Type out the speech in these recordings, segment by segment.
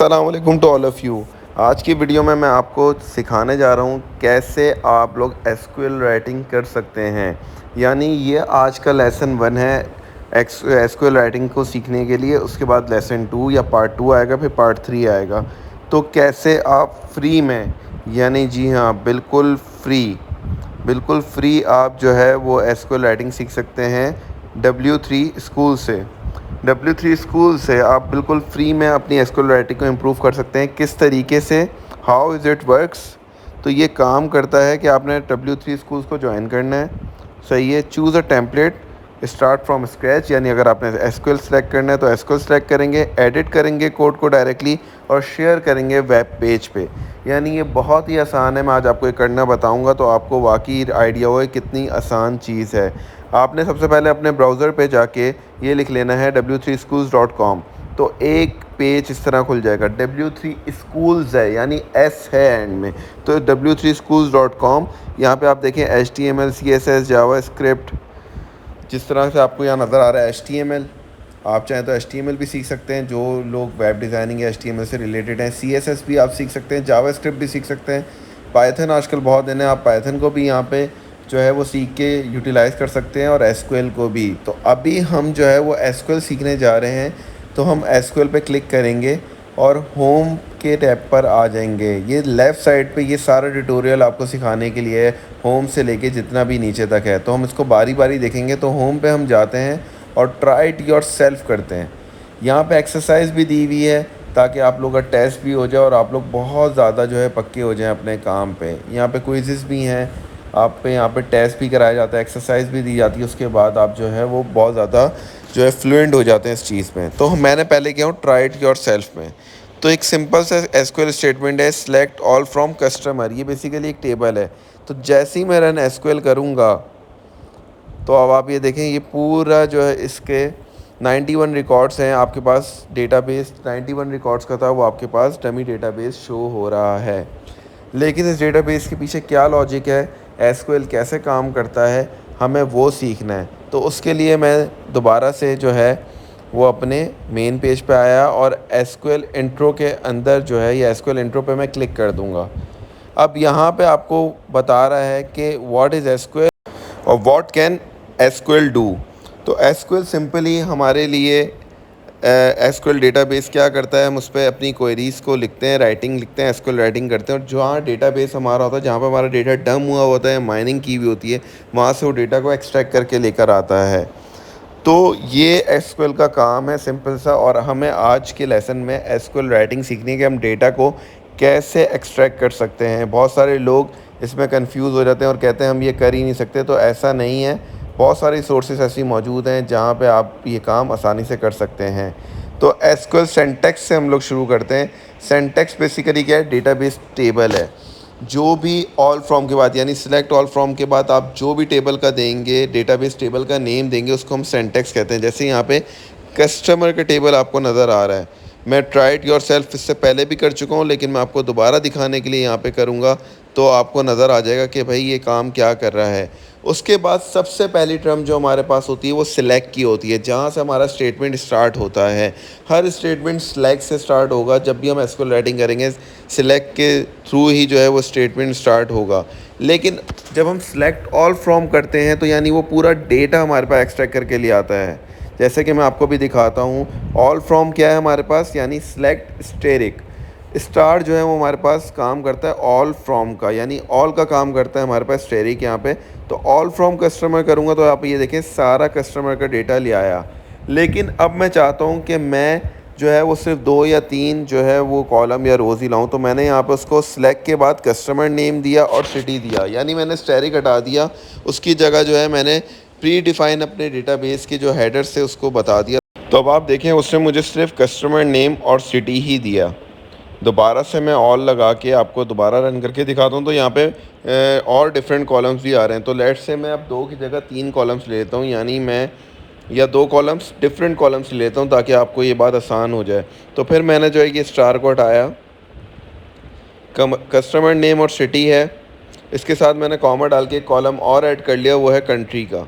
अस्सलाम वालेकुम to all of you. आज की वीडियो में मैं आपको सिखाने जा रहा हूँ कैसे आप लोग एसक्यूएल राइटिंग कर सकते हैं। यानी ये आज का लेसन 1 है एसक्यूएल राइटिंग को सीखने के लिए। उसके बाद लेसन 2 या पार्ट 2 आएगा, फिर पार्ट 3 आएगा। तो कैसे आप फ्री में, यानी जी हाँ, बिल्कुल फ्री आप जो है वो एसक्यूएल राइटिंग सीख सकते हैं W3 स्कूल से। W3 स्कूल से आप बिल्कुल फ्री में अपनी एसक्यूएल राइटिंग को इम्प्रूव कर सकते हैं। किस तरीके से, हाउ इज़ इट वर्क्स? तो ये काम करता है कि आपने W3 स्कूल्स को ज्वाइन करना है। सही है। Choose a template, start from scratch. यानी अगर आपने एसक्यूएल सेलेक्ट करना है तो एसक्यूएल सेलेक्ट करेंगे, एडिट करेंगे कोड को डायरेक्टली और शेयर करेंगे वेब पेज पे। यानी ये बहुत ही आसान है। मैं आज आपको ये करना बताऊंगा तो आपको वाकई आइडिया हो कितनी आसान चीज़ है। आपने सबसे पहले अपने ब्राउज़र पे जाके ये लिख लेना है w3schools.com। तो एक पेज इस तरह खुल जाएगा। W3 स्कूल्स है, यानी एस है एंड में, तो w3schools.com। यहाँ पे आप देखें HTML CSS जावास्क्रिप्ट, जिस तरह से आपको यहाँ नज़र आ रहा है HTML। आप चाहें तो HTML भी सीख सकते हैं, जो लोग वेब डिज़ाइनिंग या HTML से रिलेटेड हैं। CSS भी आप सीख सकते हैं, जावास्क्रिप्ट भी सीख सकते हैं। पाइथन आजकल बहुत दिन है, आप पाइथन को भी यहाँ पे जो है वो सीख के यूटिलाइज़ कर सकते हैं, और एसक्यूएल को भी। तो अभी हम जो है वो एसक्यूएल सीखने जा रहे हैं। तो हम एसक्यूएल पे क्लिक करेंगे और होम के टैब पर आ जाएंगे। ये लेफ़्ट साइड पे ये सारा ट्यूटोरियल आपको सिखाने के लिए है, होम से लेके जितना भी नीचे तक है। तो हम इसको बारी बारी देखेंगे। तो होम पे हम जाते हैं और ट्राई इट योरसेल्फ करते हैं। यहाँ पे एक्सरसाइज भी दी हुई है ताकि आप लोग का टेस्ट भी हो जाए और आप लोग बहुत ज़्यादा जो है पक्के हो जाएं अपने काम पे। यहाँ पे क्विज़ेस भी हैं, आप पे यहाँ पे टेस्ट भी कराया जाता है, एक्सरसाइज भी दी जाती है। उसके बाद आप जो है वो बहुत ज़्यादा जो है फ्लुएंट हो जाते हैं इस चीज़ में। तो मैंने पहले किया हूँ ट्राई इट योरसेल्फ में। तो एक सिंपल सा एसक्यूएल स्टेटमेंट है, सेलेक्ट ऑल फ्रॉम कस्टमर। ये बेसिकली एक टेबल है। तो जैसे ही मैं रन एसक्यूएल करूँगा तो अब आप ये देखें, ये पूरा जो है इसके 91 रिकॉर्ड्स हैं आपके पास। डेटाबेस 91 रिकॉर्ड्स का था, वो आपके पास डमी डेटाबेस शो हो रहा है। लेकिन इस डेटाबेस के पीछे क्या लॉजिक है, एसक्यूएल कैसे काम करता है, हमें वो सीखना है। तो उसके लिए मैं दोबारा से जो है वो अपने मेन पेज पे आया और एसक्यूएल इंट्रो के अंदर जो है, ये एसक्यूएल इंट्रो पे मैं क्लिक कर दूंगा। अब यहाँ पे आपको बता रहा है कि व्हाट इज़ एसक्यूएल और व्हाट कैन एसक्यूएल डू। तो एसक्यूएल सिंपली हमारे लिए, एसक्यूएल डेटाबेस क्या करता है, हम उस पर अपनी क्वेरीज़ को लिखते हैं, राइटिंग लिखते हैं, एसक्यूएल राइटिंग करते हैं। और जहाँ डेटाबेस हमारा होता है, जहाँ पर हमारा डेटा डम हुआ होता है, माइनिंग की हुई होती है, वहाँ से वो डेटा को एक्सट्रैक्ट करके लेकर आता है। तो ये एसक्यूएल का काम है सिंपल सा। और हमें आज के लेसन में एसक्यूएल राइटिंग सीखनी है कि हम डेटा को कैसे एक्सट्रैक्ट कर सकते हैं। बहुत सारे लोग इसमें कंफ्यूज हो जाते हैं और कहते हैं हम ये कर ही नहीं सकते। तो ऐसा नहीं है, बहुत सारी सोर्सेस ऐसी मौजूद हैं जहाँ पे आप ये काम आसानी से कर सकते हैं। तो एसक्यूएल सिंटैक्स से हम लोग शुरू करते हैं। सिंटैक्स बेसिकली क्या है, डेटाबेस टेबल है। जो भी ऑल फ्रॉम के बाद, यानी सिलेक्ट ऑल फ्रॉम के बाद आप जो भी टेबल का देंगे, डेटाबेस टेबल का नेम देंगे, उसको हम सिंटैक्स कहते हैं। जैसे यहाँ पे कस्टमर का टेबल आपको नज़र आ रहा है। मैं ट्राई इट योरसेल्फ इससे पहले भी कर चुका हूँ, लेकिन मैं आपको दोबारा दिखाने के लिए यहाँ पे करूँगा तो आपको नज़र आ जाएगा कि भाई ये काम क्या कर रहा है। उसके बाद सबसे पहली टर्म जो हमारे पास होती है वो सिलेक्ट की होती है, जहाँ से हमारा स्टेटमेंट स्टार्ट होता है। हर स्टेटमेंट सिलेक्ट से स्टार्ट होगा। जब भी हम एसक्यूएल राइटिंग करेंगे, सिलेक्ट के थ्रू ही जो है वो स्टेटमेंट स्टार्ट होगा। लेकिन जब हम सिलेक्ट ऑल फ्रॉम करते हैं तो यानी वो पूरा डेटा हमारे पास एक्सट्रैक्ट करके लिए आता है। जैसे कि मैं आपको भी दिखाता हूँ। ऑल फ्रॉम क्या है हमारे पास, यानी सिलेक्ट स्टेरिक। स्टार जो है वो हमारे पास काम करता है ऑल फ्रॉम का, यानी ऑल का काम करता है हमारे पास स्टेरिक यहाँ पे। तो ऑल फ्रॉम कस्टमर करूँगा तो आप ये देखें सारा कस्टमर का डेटा ले आया। लेकिन अब मैं चाहता हूँ कि मैं जो है वो सिर्फ 2 या 3 जो है वो कॉलम या रोज़ ही लाऊं। तो मैंने यहाँ पे उसको सिलेक्ट के बाद कस्टमर नेम दिया और सिटी दिया, यानी मैंने स्टेरिक हटा दिया। उसकी जगह जो है मैंने प्री डिफ़ाइन अपने डेटाबेस के जो हेडर से उसको बता दिया। तो अब आप देखें उसने मुझे सिर्फ कस्टमर नेम और सिटी ही दिया। दोबारा से मैं ऑल लगा के आपको दोबारा रन करके दिखाता हूँ। तो यहाँ पे और डिफरेंट कॉलम्स भी आ रहे हैं। तो लेट्स से मैं अब 2 की जगह 3 कॉलम्स ले लेता हूँ, यानी मैं या 2 कॉलम्स डिफरेंट कॉलम्स ले लेता हूँ ताकि आपको ये बात आसान हो जाए। तो फिर मैंने जो है ये स्टार को हटाया, कस्टमर नेम और सिटी है। इसके साथ मैंने कॉमा डाल के एक कॉलम और ऐड कर लिया, वो है कंट्री का।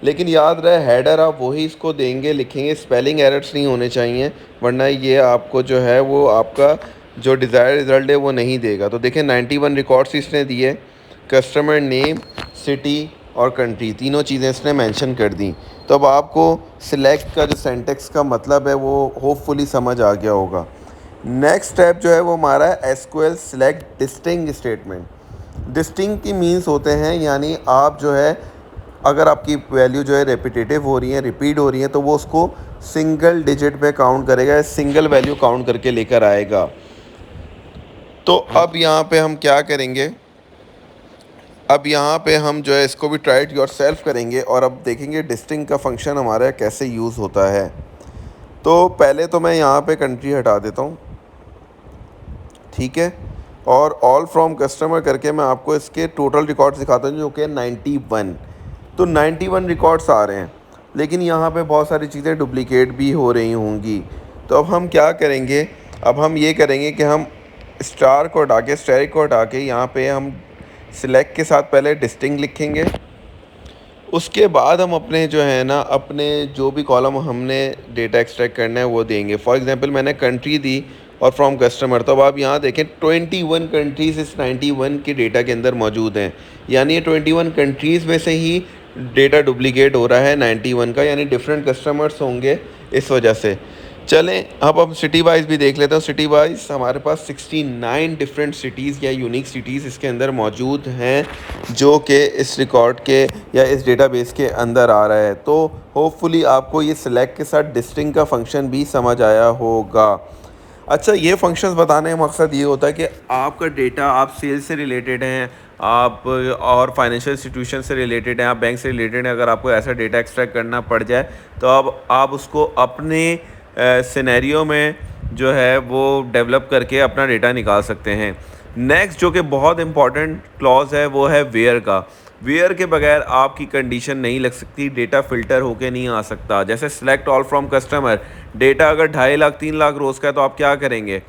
लेकिन याद रहे हेडर आप वही इसको देंगे, लिखेंगे, स्पेलिंग एरर्स नहीं होने चाहिए, वरना ये आपको जो है वो आपका जो डिज़ायर रिज़ल्ट है वो नहीं देगा। तो देखें 91 रिकॉर्ड्स इसने दिए, कस्टमर नेम, सिटी और कंट्री, तीनों चीज़ें इसने मेंशन कर दी। तो अब आपको सिलेक्ट का जो सिंटैक्स का मतलब है वो होपफुली समझ आ गया होगा। नेक्स्ट स्टेप जो है वो हमारा है SQL select distinct statement. Distinct की मीन्स होते हैं यानी आप जो है अगर आपकी वैल्यू जो है रेपिटेटिव हो रही है, रिपीट हो रही है, तो वो उसको सिंगल डिजिट पे काउंट करेगा, सिंगल वैल्यू काउंट करके लेकर आएगा। तो अब यहाँ पे हम क्या करेंगे, अब यहाँ पे हम जो है इसको भी ट्राई इट योरसेल्फ करेंगे और अब देखेंगे डिस्टिंक्ट का फंक्शन हमारा कैसे यूज़ होता है। तो पहले तो मैं यहाँ पे कंट्री हटा देता हूँ, ठीक है, और ऑल फ्रॉम कस्टमर करके मैं आपको इसके टोटल रिकॉर्ड्स दिखाता हूँ जो कि 91। तो 91 रिकॉर्ड्स आ रहे हैं, लेकिन यहाँ पे बहुत सारी चीज़ें डुप्लिकेट भी हो रही होंगी। तो अब हम क्या करेंगे, अब हम ये करेंगे कि हम स्टार को हटा के, स्टेरिक को हटा के, यहाँ पे हम सिलेक्ट के साथ पहले डिस्टिंक्ट लिखेंगे। उसके बाद हम अपने जो है ना, अपने जो भी कॉलम हमने डेटा एक्सट्रैक्ट करना है वो देंगे। फॉर एग्जांपल मैंने कंट्री दी और फ्रॉम कस्टमर, तो अब आप यहाँ देखें 21 कंट्रीज़ इस 91 के डेटा के अंदर मौजूद हैं, यानी ये 21 कंट्रीज़ में से ही डेटा डुप्लीकेट हो रहा है 91 का, यानी डिफरेंट कस्टमर्स होंगे इस वजह से। चलें अब हम सिटी वाइज भी देख लेते हैं। सिटी वाइज हमारे पास 69 डिफरेंट सिटीज़ या यूनिक सिटीज़ इसके अंदर मौजूद हैं जो कि इस रिकॉर्ड के या इस डेटाबेस के अंदर आ रहा है। तो होपफुली आपको ये सिलेक्ट के साथ डिस्टिंक्ट का फंक्शन भी समझ आया होगा। अच्छा, ये फंक्शंस बताने का मकसद ये होता है कि आपका डेटा, आप सेल्स से रिलेटेड हैं, आप और फाइनेंशियल इंस्टीट्यूशन से रिलेटेड हैं, आप बैंक से रिलेटेड हैं, अगर आपको ऐसा डेटा एक्सट्रैक्ट करना पड़ जाए तो अब आप उसको अपने सिनेरियो में जो है वो डेवलप करके अपना डेटा निकाल सकते हैं। नेक्स्ट जो कि बहुत इंपॉर्टेंट क्लॉज है वो है वेयर का। वेयर के बगैर आपकी कंडीशन नहीं लग सकती, डेटा फ़िल्टर होके नहीं आ सकता। जैसे select all from customer, data अगर 2.5 लाख 3 लाख रोज़ का है तो आप क्या करेंगे,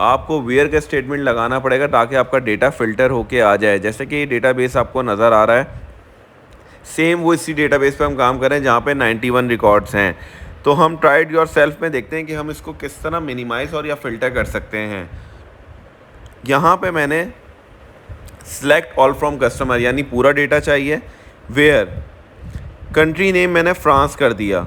आपको वेयर का स्टेटमेंट लगाना पड़ेगा ताकि आपका डेटा फ़िल्टर होके आ जाए। जैसे कि ये डेटाबेस आपको नज़र आ रहा है, सेम वो इसी डेटाबेस पे हम काम कर रहे हैं जहाँ पे 91 रिकॉर्ड्स हैं। तो हम ट्राइड योर सेल्फ में देखते हैं कि हम इसको किस तरह मिनिमाइज़ और या फ़िल्टर कर सकते हैं। यहाँ पे मैंने सेलेक्ट ऑल फ्रॉम कस्टमर यानी पूरा डेटा चाहिए। वेयर कंट्री नेम मैंने फ्रांस कर दिया,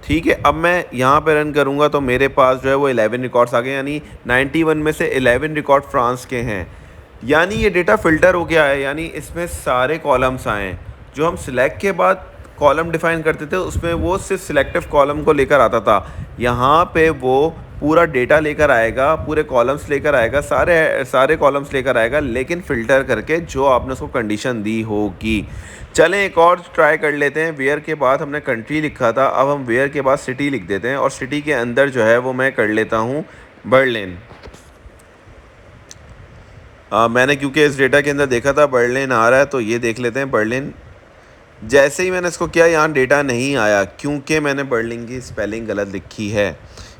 ठीक है। अब मैं यहाँ पे रन करूँगा तो मेरे पास जो है वो 11 रिकॉर्ड्स आ गए, यानी 91 में से 11 रिकॉर्ड फ्रांस के हैं। यानी ये डेटा फ़िल्टर हो गया है, यानी इसमें सारे कॉलम्स आए हैं। जो हम सिलेक्ट के बाद कॉलम डिफ़ाइन करते थे उसमें वो सिर्फ सिलेक्टिव कॉलम को लेकर आता था, यहाँ पे वो पूरा डेटा लेकर आएगा, पूरे कॉलम्स लेकर आएगा, सारे कॉलम्स लेकर आएगा, लेकिन फ़िल्टर करके जो आपने उसको कंडीशन दी होगी। चलें एक और ट्राई कर लेते हैं। वेयर के बाद हमने कंट्री लिखा था, अब हम वेयर के बाद सिटी लिख देते हैं और सिटी के अंदर जो है वो मैं कर लेता हूँ बर्लिन। मैंने क्योंकि इस डेटा के अंदर देखा था बर्लिन आ रहा है तो ये देख लेते हैं बर्लिन। जैसे ही मैंने इसको किया यहाँ डेटा नहीं आया क्योंकि मैंने बर्लिन की स्पेलिंग गलत लिखी है,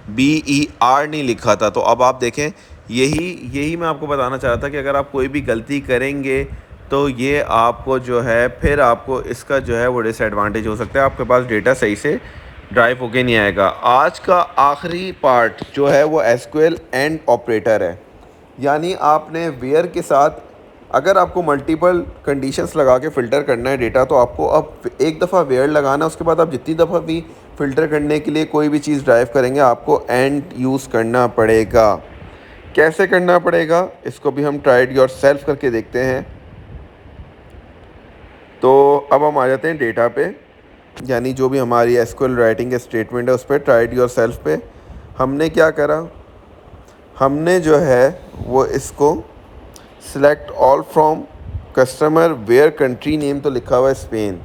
BER नहीं लिखा था। तो अब आप देखें, यही मैं आपको बताना चाह रहा था कि अगर आप कोई भी गलती करेंगे तो ये आपको जो है फिर आपको इसका जो है वो डिसएडवांटेज हो सकता है, आपके पास डेटा सही से ड्राइव होके नहीं आएगा। आज का आखिरी पार्ट जो है वो एसक्यूएल एंड ऑपरेटर है, यानी आपने वेयर के साथ अगर आपको मल्टीपल कंडीशंस लगा के फ़िल्टर करना है डेटा तो आपको अब एक दफ़ा वेयर लगाना है, उसके बाद आप जितनी दफ़ा भी फ़िल्टर करने के लिए कोई भी चीज़ ड्राइव करेंगे आपको एंड यूज़ करना पड़ेगा। कैसे करना पड़ेगा इसको भी हम ट्राइड योर सेल्फ करके देखते हैं। तो अब हम आ जाते हैं डेटा पे, यानी जो भी हमारी एसक्यूएल राइटिंग के स्टेटमेंट है उस पर ट्राइड योर सेल्फ पे हमने क्या करा, हमने जो है वो इसको select all from customer where country name तो लिखा हुआ है स्पेन,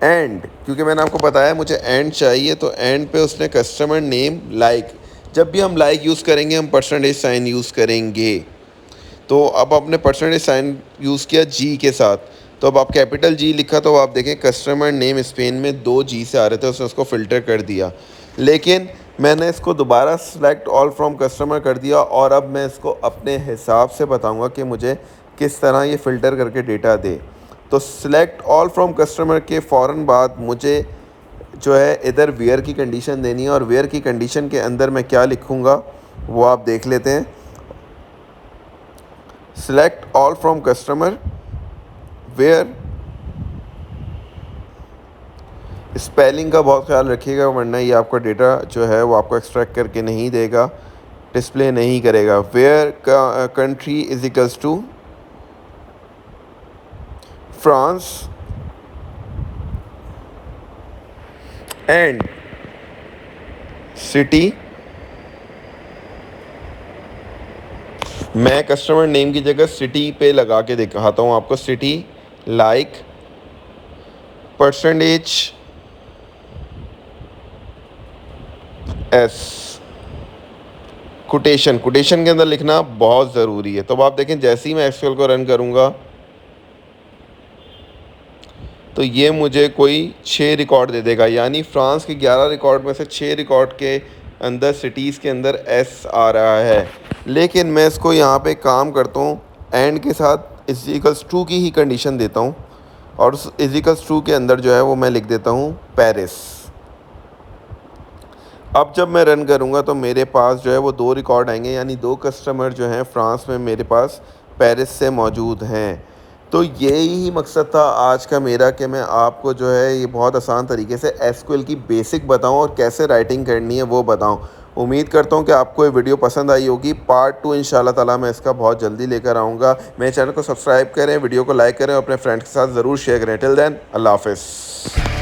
एंड क्योंकि मैंने आपको बताया मुझे एंड चाहिए तो एंड पे उसने कस्टमर नेम लाइक, जब भी हम लाइक यूज़ करेंगे हम परसेंटेज साइन यूज़ करेंगे। तो अब आपने परसेंटेज साइन यूज़ किया जी के साथ, तो अब आप कैपिटल जी लिखा तो आप देखें कस्टमर नेम स्पेन में 2 जी से आ रहे थे, उसने उसको फ़िल्टर कर दिया। लेकिन मैंने इसको दोबारा सेलेक्ट ऑल फ्रॉम कस्टमर कर दिया और अब मैं इसको अपने हिसाब से बताऊंगा कि मुझे किस तरह ये फ़िल्टर करके डेटा दे। तो सिलेक्ट ऑल फ्रॉम कस्टमर के फ़ौरन बाद मुझे जो है इधर वेयर की कंडीशन देनी है, और वेयर की कंडीशन के अंदर मैं क्या लिखूँगा वो आप देख लेते हैं। Select all from customer where, spelling का बहुत ख्याल रखिएगा वरना ये आपका डेटा जो है वो आपको एक्सट्रैक्ट करके नहीं देगा, डिस्प्ले नहीं करेगा। वेयर का country is equals to France and city, मैं कस्टमर नेम की जगह सिटी पे लगा के दिखाता हूँ आपको। City like percentage S, quotation के अंदर लिखना बहुत ज़रूरी है। तो अब आप देखें जैसे ही मैं एक्सेल को रन करूँगा तो ये मुझे कोई 6 रिकॉर्ड दे देगा, यानी फ्रांस के 11 रिकॉर्ड में से 6 रिकॉर्ड के अंदर सिटीज़ के अंदर एस आ रहा है। लेकिन मैं इसको यहाँ पे काम करता हूँ, एंड के साथ इज इक्वल्स टू की ही कंडीशन देता हूँ, और उस इज इक्वल्स टू के अंदर जो है वो मैं लिख देता हूँ पेरिस। अब जब मैं रन करूँगा तो मेरे पास जो है वो 2 रिकॉर्ड आएंगे, यानी 2 कस्टमर जो हैं फ्रांस में मेरे पास पेरिस से मौजूद हैं। तो यही ही मकसद था आज का मेरा कि मैं आपको जो है ये बहुत आसान तरीके से एसक्यूएल की बेसिक बताऊं और कैसे राइटिंग करनी है वो बताऊं। उम्मीद करता हूं कि आपको ये वीडियो पसंद आई होगी। पार्ट 2 इंशाल्लाह ताला मैं इसका बहुत जल्दी लेकर आऊँगा। मेरे चैनल को सब्सक्राइब करें, वीडियो को लाइक करें और अपने फ्रेंड्स के साथ ज़रूर शेयर करें। टिल देन अल्लाह हाफ़िज़।